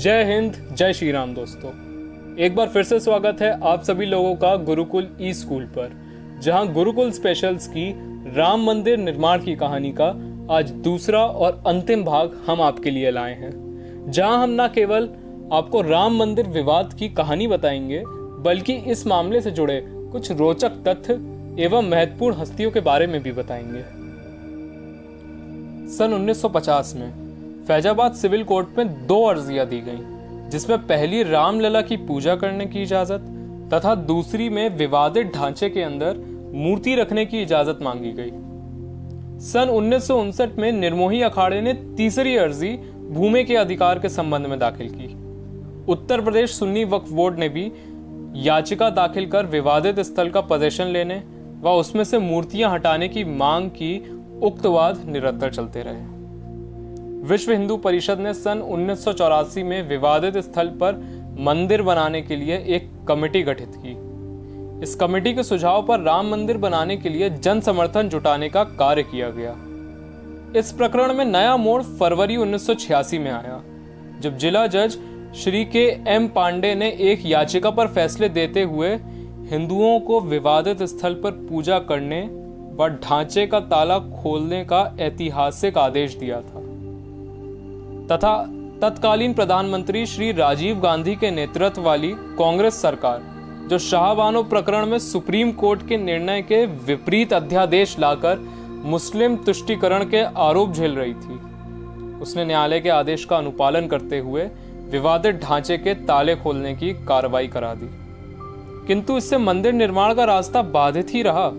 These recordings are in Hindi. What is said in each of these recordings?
जय हिंद, जय श्री राम दोस्तों। एक बार फिर से स्वागत है आप सभी लोगों का गुरुकुल ई स्कूल पर, जहां गुरुकुल स्पेशल्स की राम मंदिर निर्माण की कहानी का आज दूसरा और अंतिम भाग हम आपके लिए लाए हैं। जहां हम न केवल आपको राम मंदिर विवाद की कहानी बताएंगे, बल्कि इस मामले से जुड़े कुछ रोचक तथ्य एवं महत्वपूर्ण हस्तियों के बारे में भी बताएंगे। सन 1950 में फैजाबाद सिविल कोर्ट में 2 अर्जियां दी गईं, जिसमें पहली रामलला की पूजा करने की इजाजत तथा दूसरी में विवादित ढांचे के अंदर मूर्ति रखने की इजाजत मांगी गई। सन 1959 में निर्मोही अखाड़े ने तीसरी अर्जी भूमि के अधिकार के संबंध में दाखिल की। उत्तर प्रदेश सुन्नी वक्फ बोर्ड ने भी याचिका दाखिल कर विवादित स्थल का पोजीशन लेने व उसमें से मूर्तियां हटाने की मांग की। उक्त वाद निरंतर चलते रहे। विश्व हिंदू परिषद ने सन 1984 में विवादित स्थल पर मंदिर बनाने के लिए एक कमेटी गठित की। इस कमेटी के सुझाव पर राम मंदिर बनाने के लिए जन समर्थन जुटाने का कार्य किया गया। इस प्रकरण में नया मोड़ फरवरी 1986 में आया, जब जिला जज श्री के एम पांडे ने एक याचिका पर फैसले देते हुए हिंदुओं को विवादित स्थल पर पूजा करने व ढांचे का ताला खोलने का ऐतिहासिक आदेश दिया था तथा तत्कालीन प्रधानमंत्री श्री राजीव गांधी के नेतृत्व वाली कांग्रेस सरकार, जो शाहबानो प्रकरण में सुप्रीम कोर्ट के निर्णय के विपरीत अध्यादेश लाकर मुस्लिम तुष्टीकरण के आरोप झेल रही थी, उसने न्यायालय के आदेश का अनुपालन करते हुए विवादित ढांचे के ताले खोलने की कार्रवाई करा दी। किंतु इससे मंदिर निर्माण का रास्ता बाधित ही रहा।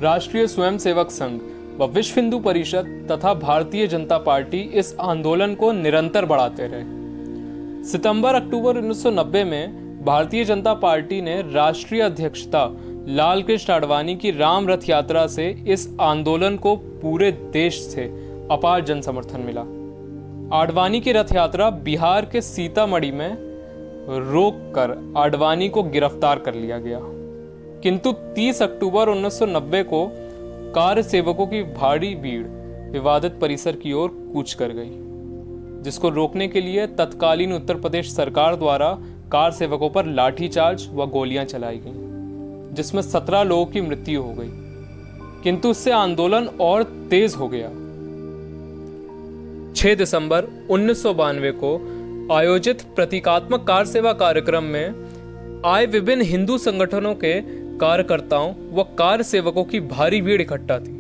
राष्ट्रीय स्वयंसेवक संघ व विश्व हिंदू परिषद तथा भारतीय जनता पार्टी इस आंदोलन को निरंतर बढ़ाते रहे। सितंबर-अक्टूबर 1990 में भारतीय जनता पार्टी ने राष्ट्रीय अध्यक्षता लाल कृष्ण आडवाणी की राम रथ यात्रा से इस आंदोलन को पूरे देश से अपार जन समर्थन मिला। आडवाणी की रथ यात्रा बिहार के सीतामढ़ी में रोककर आडवाणी को गिरफ्तार कर लिया गया। किंतु 30 अक्टूबर 1990 को कार सेवकों की भारी भीड़ विवादित परिसर की ओर कूच कर गई, जिसको रोकने के लिए तत्कालीन उत्तर प्रदेश सरकार द्वारा कार सेवकों पर लाठीचार्ज व गोलियां चलाई गईं, जिसमें 17 लोगों की मृत्यु हो गई। किंतु इससे आंदोलन और तेज हो गया। 6 दिसंबर 1992 को आयोजित प्रतीकात्मक कार सेवा कार्यक्रम में आए विभिन्न हिंदू संगठनों के कार्यकर्ताओं व कार सेवकों की भारी भीड़ इकट्ठा थी।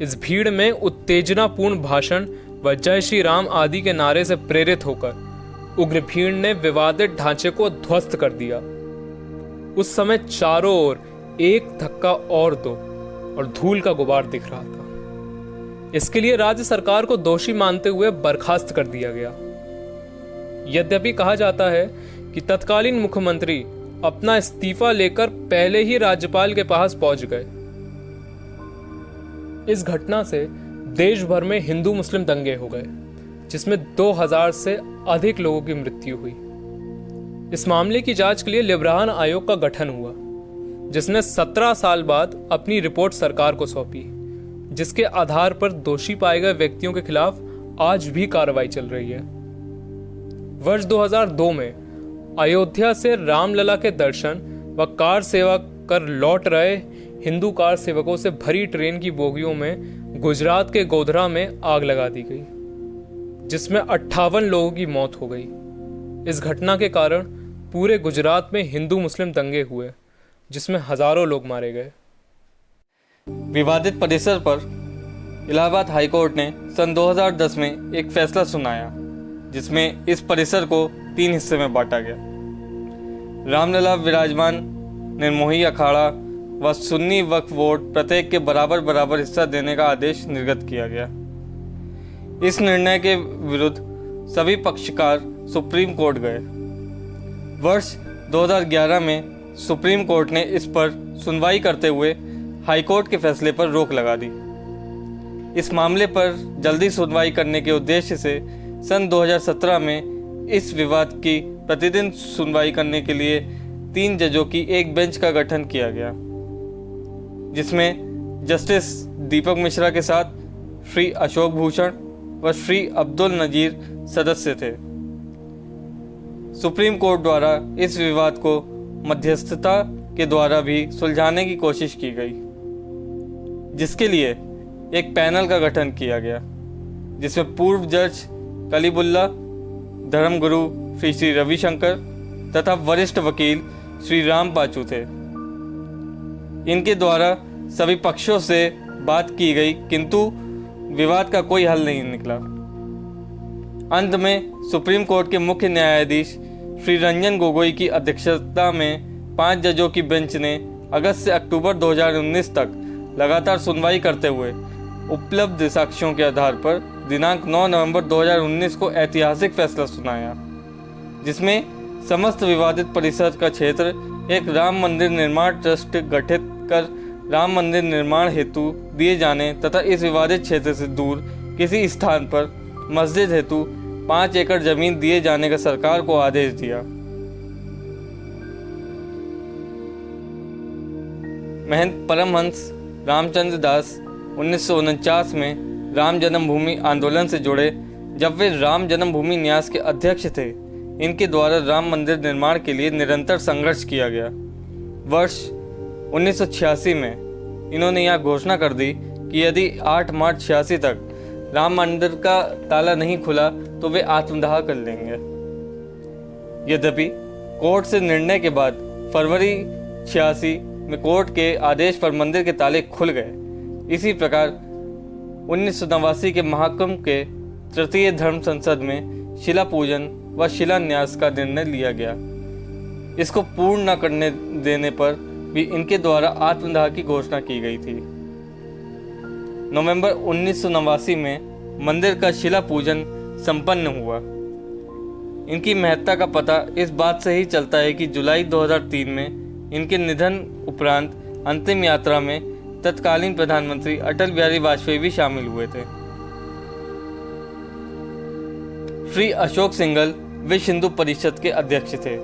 इस भीड़ में उत्तेजनापूर्ण भाषण व जय श्री राम आदि के नारे से प्रेरित होकर उग्र भीड़ ने विवादित ढांचे को ध्वस्त कर दिया। उस समय चारों ओर एक धक्का और दो और धूल का गुबार दिख रहा था। इसके लिए राज्य सरकार को दोषी मानते हुए बर्खास्त कर दिया गया। यद्यपि कहा जाता है कि तत्कालीन मुख्यमंत्री अपना इस्तीफा लेकर पहले ही राज्यपाल के पास पहुंच गए। इस घटना से देश भर में हिंदू मुस्लिम दंगे हो गए, जिसमें 2000 से अधिक लोगों की मृत्यु हुई। इस मामले की जांच के लिए लिब्रान आयोग का गठन हुआ, जिसने 17 साल बाद अपनी रिपोर्ट सरकार को सौंपी, जिसके आधार पर दोषी पाए गए व्यक्तियों के खिलाफ आज भी कार्रवाई चल रही है। वर्ष 2002 में अयोध्या से रामलला के दर्शन व कार सेवा कर लौट रहे हिंदू कार सेवकों से भरी ट्रेन की बोगियों में गुजरात के गोधरा में आग लगा दी गई, जिसमें 58 लोगों की मौत हो गई। इस घटना के कारण पूरे गुजरात में हिंदू मुस्लिम दंगे हुए, जिसमें हजारों लोग मारे गए। विवादित परिसर पर इलाहाबाद हाईकोर्ट ने सन 2010 में एक फैसला सुनाया, जिसमें इस परिसर को 3 हिस्से में बांटा गया। रामलला विराजमान निर्मोही अखाड़ा व सुन्नी वक्फ बोर्ड प्रत्येक के बराबर बराबर हिस्सा देने का आदेश निर्गत किया गया। इस निर्णय के विरुद्ध सभी पक्षकार सुप्रीम कोर्ट गए। वर्ष 2011 में सुप्रीम कोर्ट ने इस पर सुनवाई करते हुए हाईकोर्ट के फैसले पर रोक लगा दी। इस मामले पर जल्दी सुनवाई करने के उद्देश्य से सन 2017 में इस विवाद की प्रतिदिन सुनवाई करने के लिए 3 जजों की एक बेंच का गठन किया गया, जिसमें जस्टिस दीपक मिश्रा के साथ श्री अशोक भूषण, व श्री अब्दुल नजीर सदस्य थे। सुप्रीम कोर्ट द्वारा इस विवाद को मध्यस्थता के द्वारा भी सुलझाने की कोशिश की गई, जिसके लिए एक पैनल का गठन किया गया, जिसमें पूर्व जज कलीबुल्ला, धर्मगुरु श्री श्री रविशंकर तथा वरिष्ठ वकील श्री राम पाचू थे। इनके द्वारा सभी पक्षों से बात की गई, किंतु विवाद का कोई हल नहीं निकला। अंत में सुप्रीम कोर्ट के मुख्य न्यायाधीश श्री रंजन गोगोई की अध्यक्षता में 5 जजों की बेंच ने अगस्त से अक्टूबर 2019 तक लगातार सुनवाई करते हुए उपलब्ध साक्ष्यों के आधार पर दिनांक 9 नवंबर 2019 को ऐतिहासिक फैसला सुनाया, जिसमें समस्त विवादित परिसर का क्षेत्र एक राम मंदिर निर्माण ट्रस्ट गठित कर राम मंदिर निर्माण हेतु दिए जाने तथा इस विवादित क्षेत्र से दूर किसी स्थान पर मस्जिद हेतु 5 एकड़ जमीन दिए जाने का सरकार को आदेश दिया। महंत परमहंस रामचंद्र दास 1949 में राम जन्मभूमि आंदोलन से जुड़े, जब वे राम जन्मभूमि न्यास के अध्यक्ष थे। इनके द्वारा राम मंदिर निर्माण के लिए निरंतर संघर्ष किया गया। वर्ष 1986 में इन्होंने यह घोषणा कर दी कि यदि 8 मार्च 86 तक राम मंदिर का ताला नहीं खुला तो वे आत्मदाह कर लेंगे। यद्यपि कोर्ट से निर्णय के बाद फरवरी 86 में कोर्ट के आदेश पर मंदिर के ताले खुल गए। इसी प्रकार 1989 के महाकुंभ के तृतीय धर्म संसद में शिला पूजन व शिलान्यास का निर्णय लिया गया। इसको पूर्ण न करने देने पर भी इनके द्वारा आत्मदाह की घोषणा की गई थी। नवंबर 1989 में मंदिर का शिला पूजन संपन्न हुआ। इनकी महत्ता का पता इस बात से ही चलता है कि जुलाई 2003 में इनके निधन उपरांत अंतिम यात्रा में तत्कालीन प्रधानमंत्री अटल बिहारी वाजपेयी भी शामिल हुए थे। श्री अशोक सिंघल विश्व हिंदू परिषद के अध्यक्ष थे।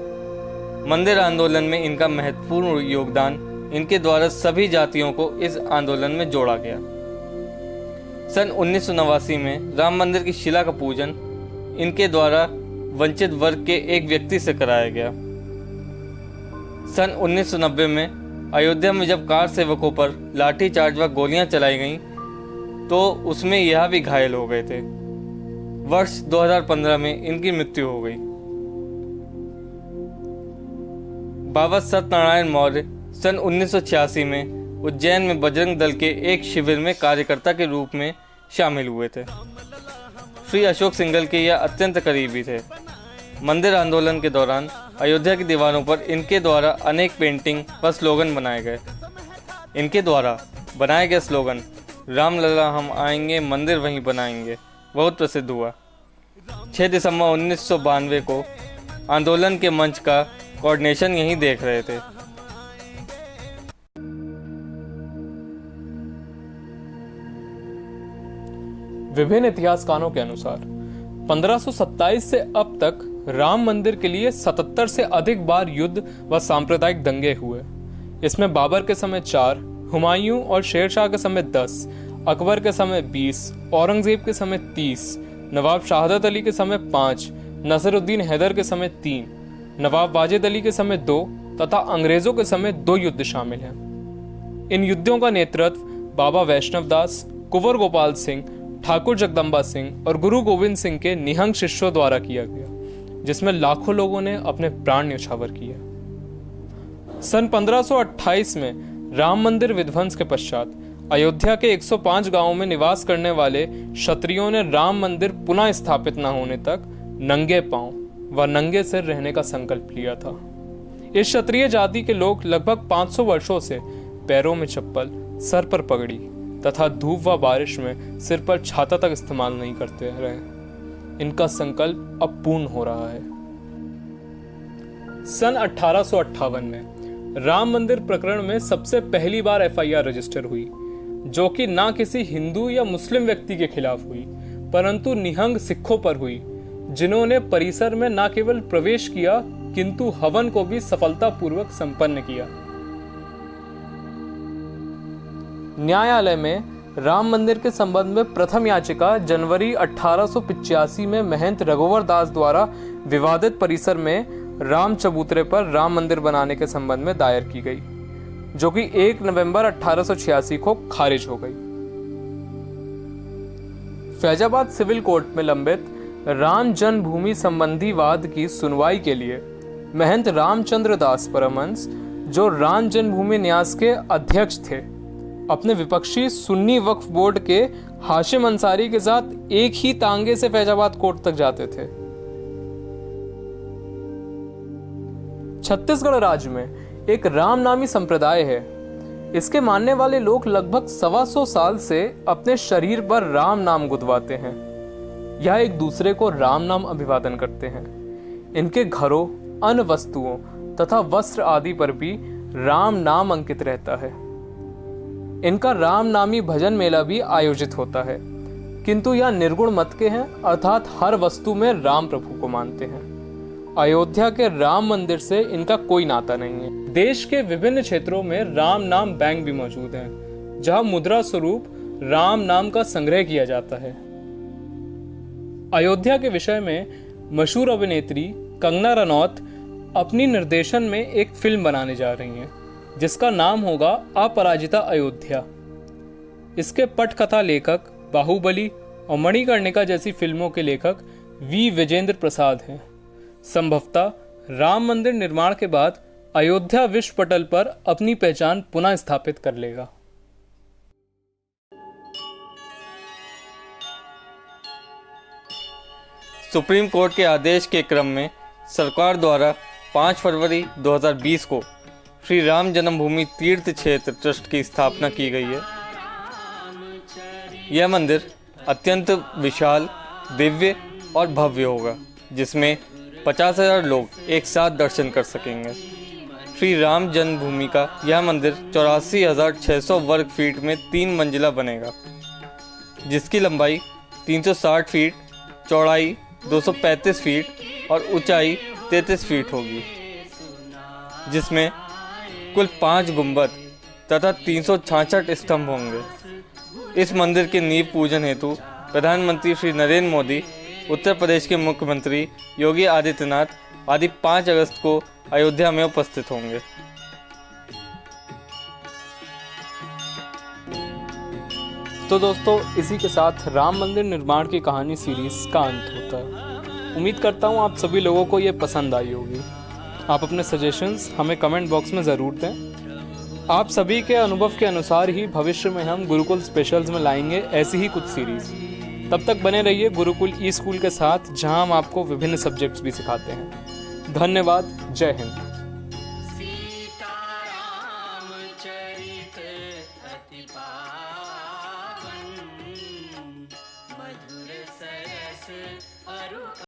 मंदिर आंदोलन में इनका महत्वपूर्ण योगदान, इनके द्वारा सभी जातियों को इस आंदोलन में जोड़ा गया। सन 1989 में राम मंदिर की शिला का पूजन इनके द्वारा वंचित वर्ग के एक व्यक्ति से कराया गया। सन 1990 में अयोध्या में जब कार सेवकों पर लाठीचार्ज व गोलियां चलाई गईं, तो उसमें यह भी घायल हो गए थे। वर्ष 2015 में इनकी मृत्यु हो गई। बाबा सत्यनारायण मौर्य सन 1986 में उज्जैन में बजरंग दल के एक शिविर में कार्यकर्ता के रूप में शामिल हुए थे। श्री अशोक सिंघल के यह अत्यंत करीबी थे। मंदिर आंदोलन के दौरान अयोध्या की दीवारों पर इनके द्वारा अनेक पेंटिंग व स्लोगन बनाए गए। इनके द्वारा बनाए गए स्लोगन रामलला हम आएंगे, मंदिर वहीं बनाएंगे बहुत प्रसिद्ध हुआ। 6 दिसंबर 1992 को आंदोलन के मंच का कोऑर्डिनेशन यहीं देख रहे थे। विभिन्न इतिहासकारों के अनुसार 1527 से अब तक राम मंदिर के लिए 77 से अधिक बार युद्ध व सांप्रदायिक दंगे हुए। इसमें बाबर के समय 4, हुमायूं और शेरशाह के समय 10, अकबर के समय 20, औरंगजेब के समय 30, नवाब शहादत अली के समय 5, नसरुद्दीन हैदर के समय 3, नवाब वाजिद अली के समय 2 तथा अंग्रेजों के समय 2 युद्ध शामिल हैं। इन युद्धों का नेतृत्व बाबा वैष्णव दास, कुंवर गोपाल सिंह, ठाकुर जगदम्बा सिंह और गुरु गोविंद सिंह के निहंग शिष्यों द्वारा किया गया, जिसमें लाखों लोगों ने अपने प्राण न्यौछावर किए। सन 1528 में राम मंदिर विध्वंस के पश्चात अयोध्या के 105 गांवों में निवास करने वाले क्षत्रियों ने राम मंदिर पुनः स्थापित न होने तक नंगे पांव व नंगे सिर रहने का संकल्प लिया था। इस क्षत्रिय जाति के लोग लगभग 500 वर्षों से पैरों में चप्पल, सर पर पगड़ी तथा धूप व बारिश में सिर पर छाता तक इस्तेमाल नहीं करते रहे। इनका संकल्प अब पूर्ण हो रहा है। सन 1858 में राम मंदिर प्रकरण में सबसे पहली बार एफआईआर रजिस्टर हुई, जो कि ना किसी हिंदू या मुस्लिम व्यक्ति के खिलाफ हुई, परंतु निहंग सिखों पर हुई, जिन्होंने परिसर में न केवल प्रवेश किया किंतु हवन को भी सफलतापूर्वक संपन्न किया। न्यायालय में राम मंदिर के संबंध में प्रथम याचिका जनवरी 1885 में महंत रघुवर दास द्वारा विवादित परिसर में राम चबूतरे पर राम मंदिर बनाने के संबंध में दायर की गई, जो कि 1 नवंबर 1886 को खारिज हो गई। फैजाबाद सिविल कोर्ट में लंबित राम जन्मभूमि संबंधी वाद की सुनवाई के लिए महंत रामचंद्र दास परमहंस, जो राम जन्मभूमि न्यास के अध्यक्ष थे, अपने विपक्षी सुन्नी वक्फ बोर्ड के हाशिम अंसारी के साथ एक ही तांगे से फैजाबाद कोर्ट तक जाते थे। छत्तीसगढ़ राज्य में एक रामनामी संप्रदाय है। इसके मानने वाले लोग लगभग 125 साल से अपने शरीर पर राम नाम गुदवाते हैं या एक दूसरे को राम नाम अभिवादन करते हैं। इनके घरों, अन्य वस्तुओं तथा वस्त्र आदि पर भी राम नाम अंकित रहता है। इनका राम नामी भजन मेला भी आयोजित होता है, किंतु यह निर्गुण मत के हैं, अर्थात हर वस्तु में राम प्रभु को मानते हैं। अयोध्या के राम मंदिर से इनका कोई नाता नहीं है। देश के विभिन्न क्षेत्रों में राम नाम बैंक भी मौजूद हैं, जहां मुद्रा स्वरूप राम नाम का संग्रह किया जाता है। अयोध्या के विषय में मशहूर अभिनेत्री कंगना रनौत अपनी निर्देशन में एक फिल्म बनाने जा रही हैं, जिसका नाम होगा अपराजिता अयोध्या। इसके पटकथा लेखक बाहुबली और मणिकर्णिका जैसी फिल्मों के लेखक वी विजेंद्र प्रसाद हैं। संभवतः राम मंदिर निर्माण के बाद अयोध्या विश्व पटल पर अपनी पहचान पुनः स्थापित कर लेगा। सुप्रीम कोर्ट के आदेश के क्रम में सरकार द्वारा 5 फरवरी 2020 को श्री राम जन्मभूमि तीर्थ क्षेत्र ट्रस्ट की स्थापना की गई है। यह मंदिर अत्यंत विशाल, दिव्य और भव्य होगा, जिसमें 50,000 लोग एक साथ दर्शन कर सकेंगे। श्री राम जन्मभूमि का यह मंदिर 84,600 वर्ग फीट में 3 मंजिला बनेगा, जिसकी लंबाई 360 फीट, चौड़ाई 235 फीट और ऊंचाई 33 फीट होगी, जिसमें कुल 5 गुंबद तथा 366 स्तंभ होंगे। इस मंदिर के नींव पूजन हेतु प्रधानमंत्री श्री नरेंद्र मोदी, उत्तर प्रदेश के मुख्यमंत्री योगी आदित्यनाथ आदि 5 अगस्त को अयोध्या में उपस्थित होंगे। तो दोस्तों, इसी के साथ राम मंदिर निर्माण की कहानी सीरीज का अंत होता है। उम्मीद करता हूँ आप सभी लोगों को ये पसंद आई होगी। आप अपने सजेशंस हमें कमेंट बॉक्स में ज़रूर दें। आप सभी के अनुभव के अनुसार ही भविष्य में हम गुरुकुल स्पेशल्स में लाएंगे ऐसी ही कुछ सीरीज़। तब तक बने रहिए गुरुकुल ई स्कूल के साथ, जहां हम आपको विभिन्न सब्जेक्ट्स भी सिखाते हैं। धन्यवाद। जय हिंद।